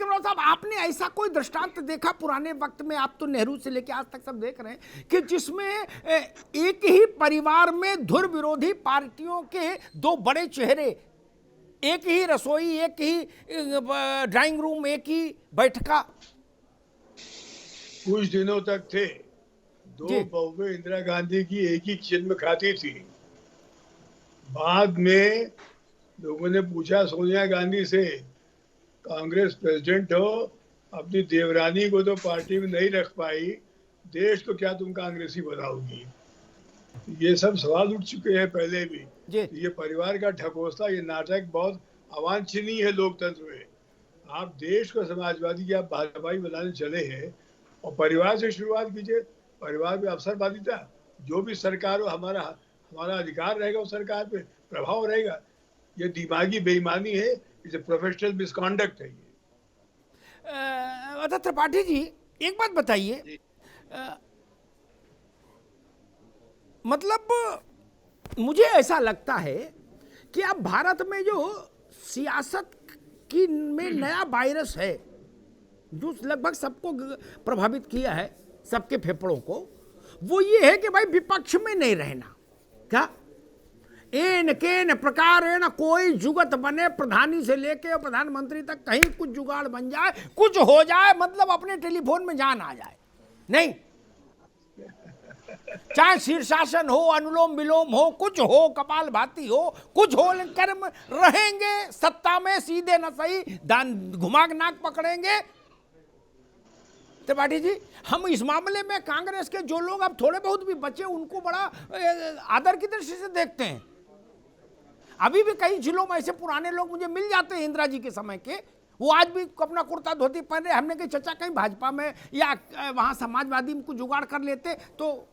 विक्रम राव साहब, आपने ऐसा कोई दृष्टांत देखा पुराने वक्त में, आप तो नेहरू से लेकर आज तक सब देख रहे हैं, कि जिसमें एक ही परिवार में धुर विरोधी पार्टियों के दो बड़े चेहरे, एक ही रसोई, एक ही ड्राइंग रूम, एक ही बैठका? कुछ दिनों तक थे। दो बहुएं इंदिरा गांधी की एक ही किचन में खाती थी। बाद में लोगों ने पूछा सोनिया गांधी से, कांग्रेस प्रेसिडेंट हो, अपनी देवरानी को तो पार्टी में नहीं रख पाई, देश तो क्या तुम कांग्रेसी बनाओगी? ये सब सवाल उठ चुके हैं पहले भी। ये परिवार का ढकोसला, ये नाटक बहुत अवांछनीय है लोकतंत्र में। आप देश को समाजवादी या भाजपाई बनाने चले हैं और परिवार से शुरुआत कीजिए। परिवार में अवसरवादिता, जो भी सरकार हो, हमारा अधिकार रहेगा, उस सरकार पे प्रभाव रहेगा। ये दिमागी बेईमानी है, इसे प्रोफेशनल मिसकॉन्डक्ट है। ये त्रिपाठी जी, एक बात बताइए, मतलब मुझे ऐसा लगता है कि अब भारत में जो सियासत की में नया वायरस है जो लगभग सबको प्रभावित किया है, सबके फेफड़ों को, वो ये है कि भाई विपक्ष में नहीं रहना। क्या एन केन प्रकारेण कोई जुगत बने, प्रधानी से लेके प्रधानमंत्री तक कहीं कुछ जुगाड़ बन जाए, कुछ हो जाए, मतलब अपने टेलीफोन में जान आ जाए, नहीं चाहे शीर्षासन हो, अनुलोम विलोम हो, कुछ हो, कपाल भाती हो, कुछ हो, कर्म रहेंगे सत्ता में, सीधे न सही दान घुमा के नाक पकड़ेंगे। त्रिपाठी जी, हम इस मामले में कांग्रेस के जो लोग अब थोड़े बहुत भी बचे, उनको बड़ा आदर की दृष्टि से देखते हैं। अभी भी कई जिलों में ऐसे पुराने लोग मुझे मिल जाते हैं इंदिरा जी के समय के, वो आज भी अपना कुर्ता धोती पहन रहे। हमने कहा चचा कहीं भाजपा में या वहां समाजवादी में कुछ जुगाड़ कर लेते तो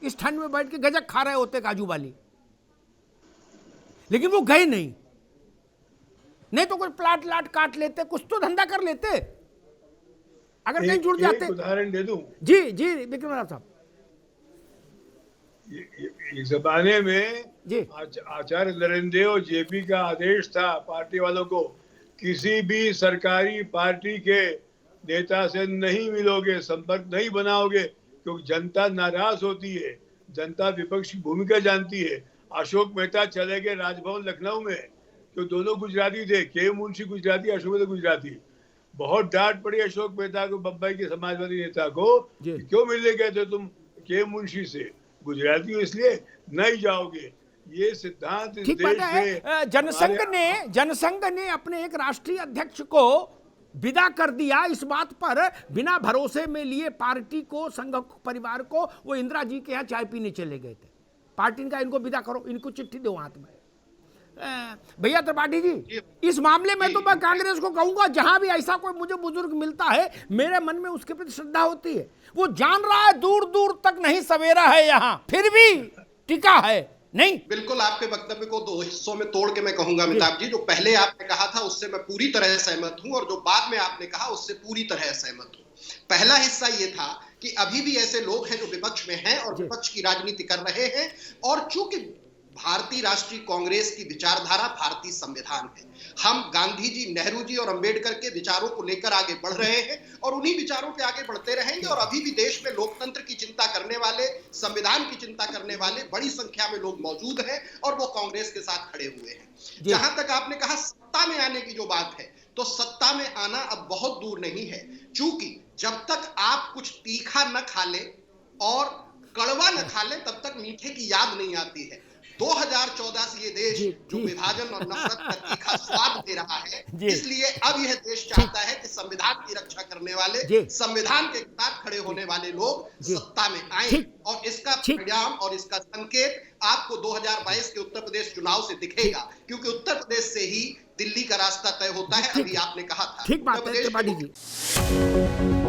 इस ठंड में बैठ के गजक खा रहे होते काजू वाली, लेकिन वो गए नहीं, नहीं तो कुछ प्लाट लाट काट लेते, कुछ तो धंधा कर लेते, अगर कहीं जुड़ जाते। उदाहरण दे दूं? जी जी विक्रम राव साहब, इस जमाने में आचार्य नरेंद्र देव जेपी का आदेश था पार्टी वालों को, किसी भी सरकारी पार्टी के नेता से नहीं मिलोगे, संपर्क नहीं बनाओगे, क्योंकि जनता नाराज होती है, जनता विपक्ष की भूमिका जानती है। अशोक मेहता चले गए राजभवन लखनऊ में, तो दोनों गुजराती थे, के मुंशी गुजराती, अशोक मेहता गुजराती। बहुत डांट पड़ी अशोक मेहता को, बम्बई के समाजवादी नेता को, क्यों मिलने गए थे तुम के मुंशी से? गुजराती हो इसलिए नहीं जाओगे। ये सिद्धांत इस देश में जनसंघ ने अपने एक राष्ट्रीय अध्यक्ष को विदा कर दिया इस बात पर, बिना भरोसे में लिए पार्टी को, संघ परिवार को। वो इंदिरा जी के यहाँ चाय पीने चले गए थे, पार्टी का इनको विदा करो, इनको चिट्ठी दो हाथ में। भैया त्रिपाठी जी, इस मामले में तो मैं कांग्रेस को कहूंगा, जहां भी ऐसा कोई मुझे बुजुर्ग मिलता है, मेरे मन में उसके प्रति श्रद्धा होती है। वो जान रहा है दूर दूर तक नहीं सवेरा है, यहां फिर भी टिका है। नहीं, बिल्कुल आपके वक्तव्य को दो हिस्सों में तोड़ के मैं कहूंगा अमिताभ जी, जो पहले आपने कहा था उससे मैं पूरी तरह सहमत हूं, और जो बाद में आपने कहा उससे पूरी तरह सहमत हूं। पहला हिस्सा ये था कि अभी भी ऐसे लोग हैं जो विपक्ष में हैं और विपक्ष की राजनीति कर रहे हैं, और चूंकि भारतीय राष्ट्रीय कांग्रेस की विचारधारा भारतीय संविधान है, हम गांधी जी, नेहरू जी और अंबेडकर के विचारों को लेकर आगे बढ़ रहे हैं और उन्हीं विचारों पे आगे बढ़ते रहेंगे। और अभी भी देश में लोकतंत्र की चिंता करने वाले, संविधान की चिंता करने वाले बड़ी संख्या में लोग मौजूद हैं और वो कांग्रेस के साथ खड़े हुए हैं। जहां तक आपने कहा सत्ता में आने की जो बात है, तो सत्ता में आना अब बहुत दूर नहीं है, चूंकि जब तक आप कुछ तीखा न खा ले और कड़वा न खा ले, तब तक मीठे की याद नहीं आती है। 2014 से ये देश जो विभाजन और नफरत का तीखा स्वाद दे रहा है, इसलिए अब यह देश चाहता है कि संविधान की रक्षा करने वाले, संविधान के साथ खड़े होने वाले लोग सत्ता में आए, और इसका परिणाम और इसका संकेत आपको 2022 के उत्तर प्रदेश चुनाव से दिखेगा, क्योंकि उत्तर प्रदेश से ही दिल्ली का रास्ता तय होता है। अभी आपने कहा था ठीक बात है त्रिपाठी जी।